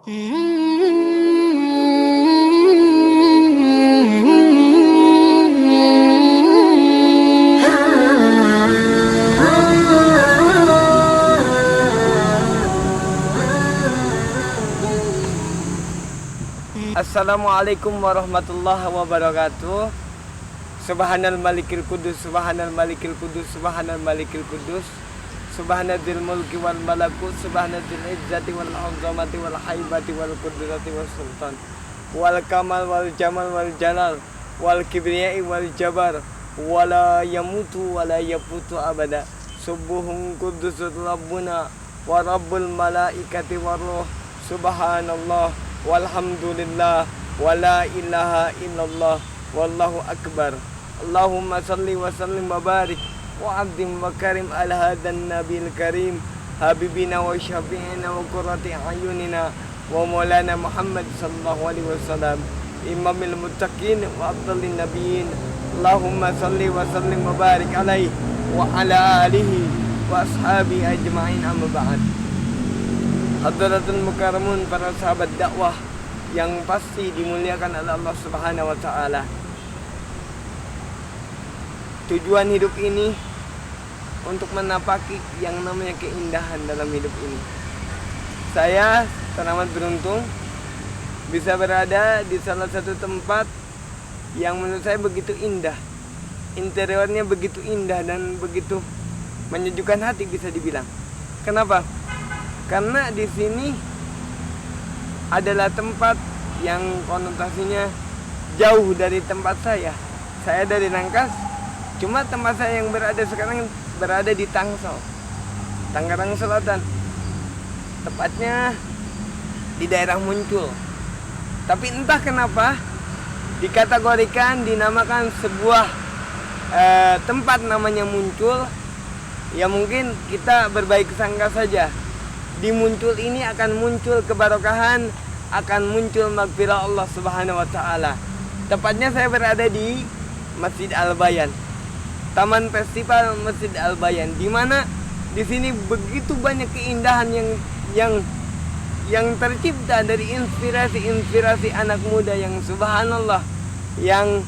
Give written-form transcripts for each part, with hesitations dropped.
Assalamualaikum warahmatullahi wabarakatuh. Subhanal malikil kudus, subhanal malikil kudus, subhanal malikil kudus, subhanadzil mulki wal malakut, subhanadzil izzati wal azamati wal haibati wal qudrati wal sultan wal kamal wal jamal wal jalal wal kibriyai wal jabar wala yamutu wala yaputu abada. Subuhun kudusut rabbuna wa rabbul malaikati waruh. Subhanallah walhamdulillah wala ilaha illallah wallahu akbar. Allahumma salli wa sallim wa barik wa azim wa karim ala hadan nabil karim habibina wa syafi'ina wa qurrati ayunina wa maulana Muhammad sallallahu alaihi wasallam imamil muttaqin wa afdalin nabiyyin. Allahumma salli wa sallim wa barik alaihi wa ala alihi wa ashabi ajma'in, amma ba'd. Hadratul mukarramun, para sahabat dakwah yang pasti dimuliakan oleh Allah Subhanahu wa taala. Tujuan hidup ini untuk menapaki yang namanya keindahan dalam hidup ini. Saya teramat beruntung bisa berada di salah satu tempat yang menurut saya begitu indah. Interiornya begitu indah dan begitu menyejukkan hati bisa dibilang. Kenapa? Karena di sini adalah tempat yang konotasinya jauh dari tempat saya. Saya dari Rangkas, cuma tempat saya yang berada sekarang berada di Tangsel, Tangerang Selatan. Tepatnya di daerah Muncul. Tapi entah kenapa dikategorikan, dinamakan sebuah tempat namanya Muncul. Ya mungkin kita berbaik sangka saja. Di Muncul ini akan muncul keberkahan, akan muncul maghfirah Allah Subhanahu wa taala. Tepatnya saya berada di Masjid Al-Bayan, Taman Festival Masjid Al-Bayan, di mana di sini begitu banyak keindahan yang tercipta dari inspirasi anak muda yang subhanallah, yang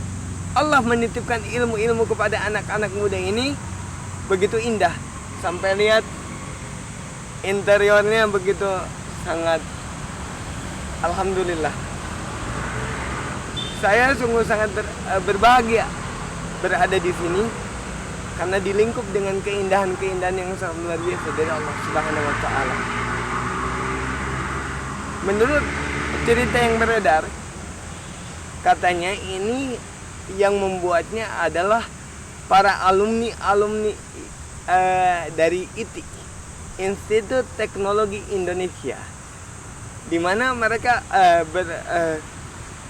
Allah menitipkan ilmu-ilmu kepada anak-anak muda ini begitu indah. Sampai lihat interiornya begitu sangat, alhamdulillah. Saya sungguh sangat berbahagia berada di sini karena dilingkup dengan keindahan-keindahan yang sangat luar biasa dari Allah Subhanahu wa taala. Menurut cerita yang beredar, katanya ini yang membuatnya adalah para alumni dari ITI, Institut Teknologi Indonesia, di mana mereka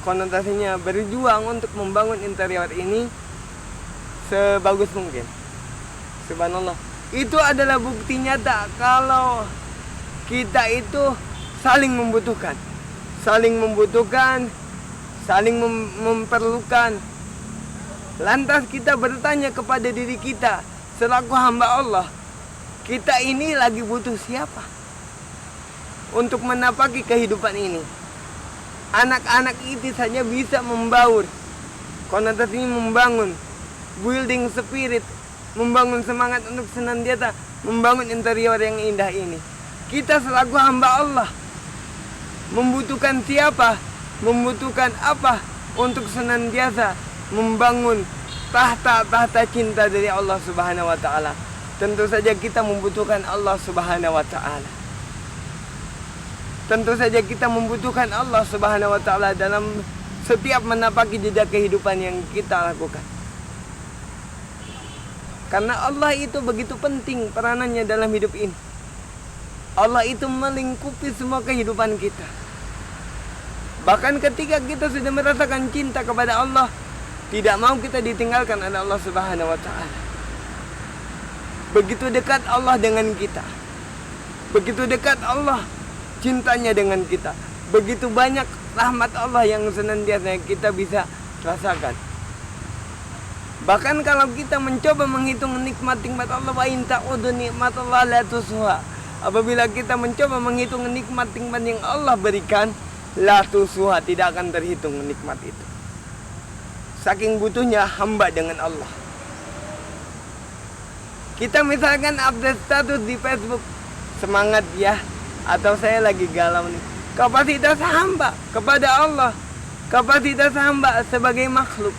konotasinya berjuang untuk membangun interior ini sebagus mungkin. Subhanallah. Itu adalah bukti nyata kalau kita itu saling membutuhkan, saling memerlukan. Lantas kita bertanya kepada diri kita selaku hamba Allah, kita ini lagi butuh siapa untuk menapaki kehidupan ini? Anak-anak itu saja bisa membaur, konotasinya membangun building spirit, membangun semangat untuk senantiasa membangun interior yang indah ini. Kita selaku hamba Allah membutuhkan siapa? Membutuhkan apa untuk senantiasa membangun tahta cinta dari Allah Subhanahu wa taala? Tentu saja kita membutuhkan Allah Subhanahu wa taala. Tentu saja kita membutuhkan Allah Subhanahu wa taala dalam setiap menapaki jejak kehidupan yang kita lakukan. Karena Allah itu begitu penting peranannya dalam hidup ini. Allah itu melingkupi semua kehidupan kita. Bahkan ketika kita sudah merasakan cinta kepada Allah, tidak mau kita ditinggalkan oleh Allah Subhanahu wa taala. Begitu dekat Allah dengan kita. Begitu dekat Allah cintanya dengan kita. Begitu banyak rahmat Allah yang senantiasa kita bisa rasakan. Bahkan kalau kita mencoba menghitung nikmat-nikmat Allah, wa in ta'udu nikmatallah la tusuha. Apabila kita mencoba menghitung nikmat-nikmat yang Allah berikan, la tusuha, tidak akan terhitung nikmat itu. Saking butuhnya hamba dengan Allah. Kita misalkan update status di Facebook, semangat ya, atau saya lagi galau nih. Kapasitas hamba kepada Allah, kapasitas hamba sebagai makhluk,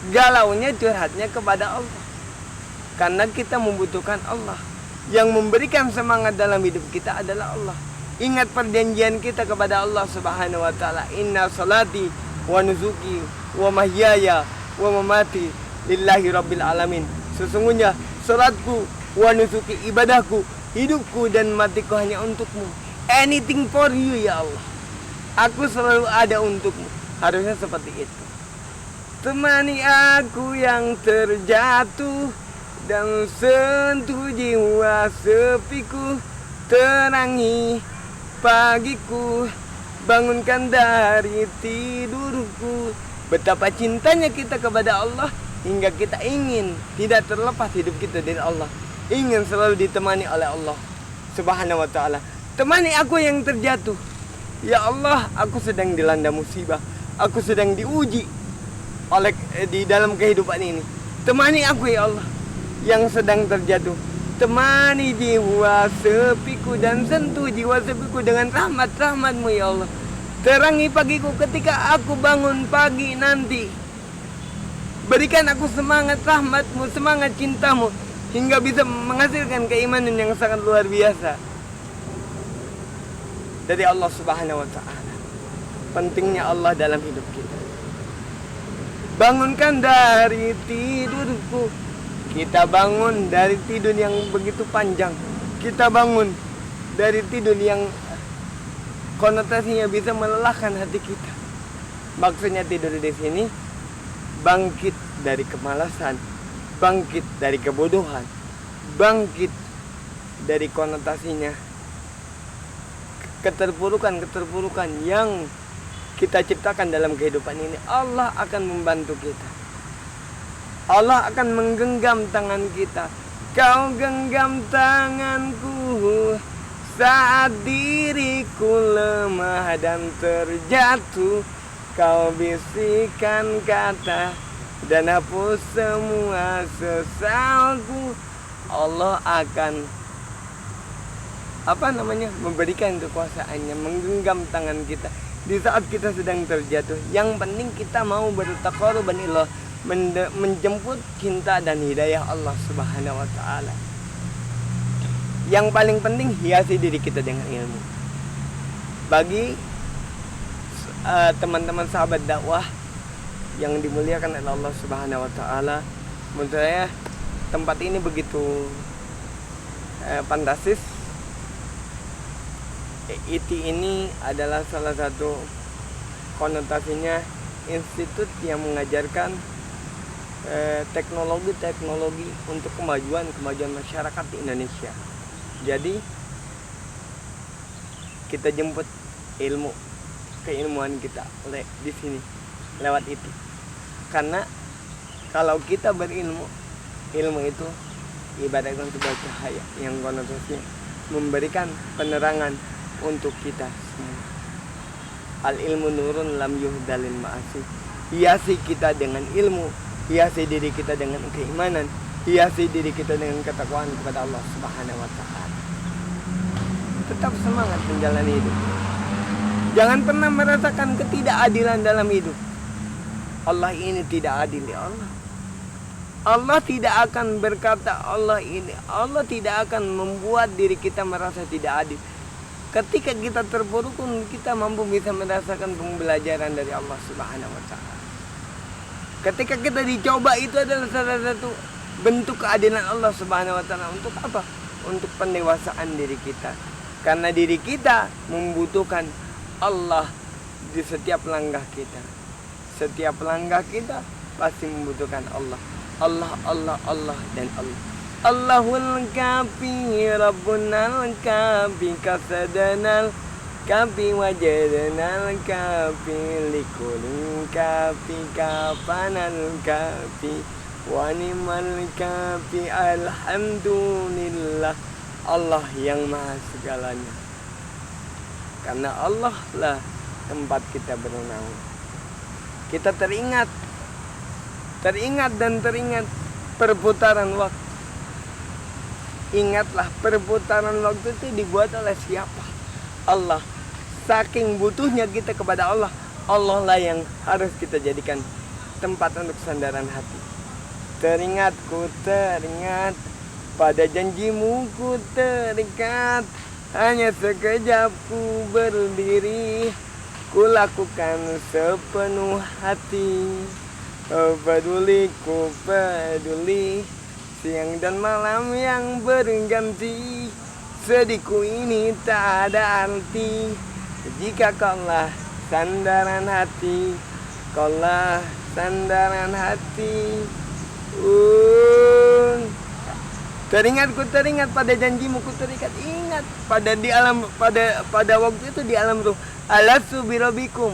galaunya, curhatnya kepada Allah. Karena kita membutuhkan Allah. Yang memberikan semangat dalam hidup kita adalah Allah. Ingat perjanjian kita kepada Allah Subhanahu wa ta'ala. Inna salati wa nusuki wa mahyaya wa mamati lillahi rabbil alamin. Sesungguhnya salatku wa nusuki, ibadahku, hidupku dan matiku hanya untukmu. Anything for you ya Allah. Aku selalu ada untukmu. Harusnya seperti itu. Temani aku yang terjatuh dan sentuh jiwa sepiku, terangi pagiku, bangunkan dari tidurku. Betapa cintanya kita kepada Allah hingga kita ingin tidak terlepas hidup kita dari Allah, ingin selalu ditemani oleh Allah Subhanahu wa ta'ala. Temani aku yang terjatuh. Ya Allah, aku sedang dilanda musibah, aku sedang diuji oleh di dalam kehidupan ini. Temani aku ya Allah yang sedang terjatuh. Temani jiwa sepiku dan sentuh jiwa sepiku dengan rahmat-rahmatmu ya Allah. Terangi pagiku ketika aku bangun pagi nanti. Berikan aku semangat rahmatmu, semangat cintamu, hingga bisa menghasilkan keimanan yang sangat luar biasa dari Allah Subhanahu wa ta'ala. Pentingnya Allah dalam hidup kita. Bangunkan dari tidurku. Kita bangun dari tidur yang begitu panjang. Kita bangun dari tidur yang konotasinya bisa melelahkan hati kita. Maksudnya tidur di sini bangkit dari kemalasan, bangkit dari kebodohan, bangkit dari konotasinya keterpurukan yang kita ciptakan dalam kehidupan ini. Allah akan membantu kita. Allah akan menggenggam tangan kita. Kau genggam tanganku saat diriku lemah dan terjatuh. Kau bisikan kata dan hapus semua sesalku. Allah akan memberikan kekuasaannya, menggenggam tangan kita di saat kita sedang terjatuh. Yang penting kita mau bertaqarruban ilallah, menjemput cinta dan hidayah Allah Subhanahu wa ta'ala. Yang paling penting, hiasi diri kita dengan ilmu. Bagi teman-teman sahabat dakwah yang dimuliakan oleh Allah Subhanahu wa ta'ala, menurut saya tempat ini begitu fantastis. IT ini adalah salah satu konotasinya institut yang mengajarkan teknologi untuk kemajuan masyarakat di Indonesia. Jadi kita jemput keilmuan kita di sini lewat itu. Karena kalau kita berilmu, ilmu itu ibaratkan sebuah cahaya yang konotasinya memberikan penerangan untuk kita semua. Al ilmu nurun lam yuhdalin ma'asi. Hiasi kita dengan ilmu, hiasi diri kita dengan keimanan, hiasi diri kita dengan ketakwaan kepada Allah Subhanahu wa ta'ala. Tetap semangat menjalani hidup. Jangan pernah merasakan ketidakadilan dalam hidup. Allah ini tidak adil ya Allah. Allah tidak akan berkata Allah tidak akan membuat diri kita merasa tidak adil. Ketika kita terpuruk pun kita mampu bisa merasakan pembelajaran dari Allah Subhanahu wa ta'ala. Ketika kita dicoba, itu adalah salah satu bentuk keadilan Allah Subhanahu wa ta'ala. Untuk apa? Untuk pendewasaan diri kita. Karena diri kita membutuhkan Allah di setiap langkah kita. Setiap langkah kita pasti membutuhkan Allah. Allah dan Allah. Allahul kafi Rabbunal kafi kasadanal kafi wajadanal kafi likulin kafi kafanal kafi wanimal kafi alhamdulillah Allah yang maha segalanya. Karena Allah lah tempat kita bernaung. Kita teringat dan teringat perputaran waktu. Ingatlah perputaran waktu itu dibuat oleh siapa? Allah. Saking butuhnya kita kepada Allah, Allah lah yang harus kita jadikan tempat untuk sandaran hati. Teringat pada janjimu ku terikat. Hanya sekejap ku berdiri, ku lakukan sepenuh hati. Ku peduli, siang dan malam yang berganti. Sedihku ini tak ada arti jika kaulah sandaran hati. Kaulah sandaran hati. Teringat pada janjimu ku terikat. Ingat pada waktu itu di alam ruh. Alastu birobikum,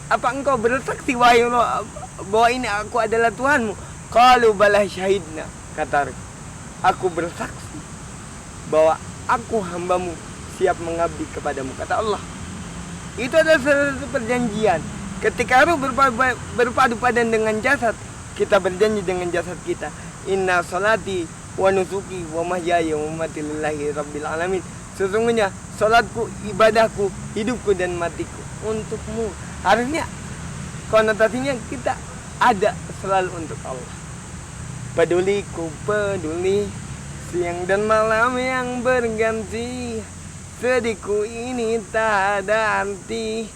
apa engkau bersaksi wahai Allah bahwa ini aku adalah Tuhanmu? Qalu bala syahidna, kata aku bersaksi bahwa aku hambamu siap mengabdi kepadamu, kata Allah. Itu adalah satu perjanjian. Ketika ruh berpadu padan dengan jasad, kita berjanji dengan jasad kita, inna salati wa nusuki wa mahyaya wa mamati lillahi rabbil alamin. Sesungguhnya salatku, ibadahku, hidupku dan matiku untukmu. Harusnya konotasinya kita ada selalu untuk Allah. Peduliku peduli, siang dan malam yang berganti. Sedihku ini tak ada arti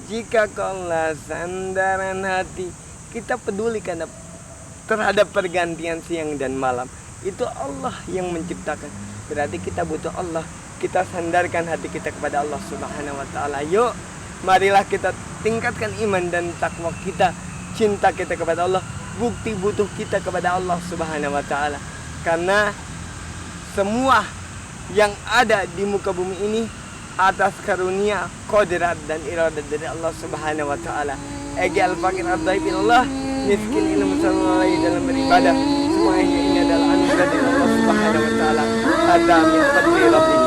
jika kaulah sandaran hati. Kita peduli karena terhadap pergantian siang dan malam. Itu Allah yang menciptakan. Berarti kita butuh Allah. Kita sandarkan hati kita kepada Allah Subhanahu wa ta'ala. Yuk, marilah kita tingkatkan iman dan takwa kita. Cinta kita kepada Allah. Bukti butuh kita kepada Allah Subhanahu wa ta'ala. Karena semua yang ada di muka bumi ini atas karunia, qadrat dan iradat dari Allah Subhanahu wa ta'ala. Egi al-fakir ad-daibinullah, miskin ilmu sallallahu dalam beribadah. Semuanya ini adalah anugerah dari Allah Subhanahu wa ta'ala. Ada min fadli rabbi.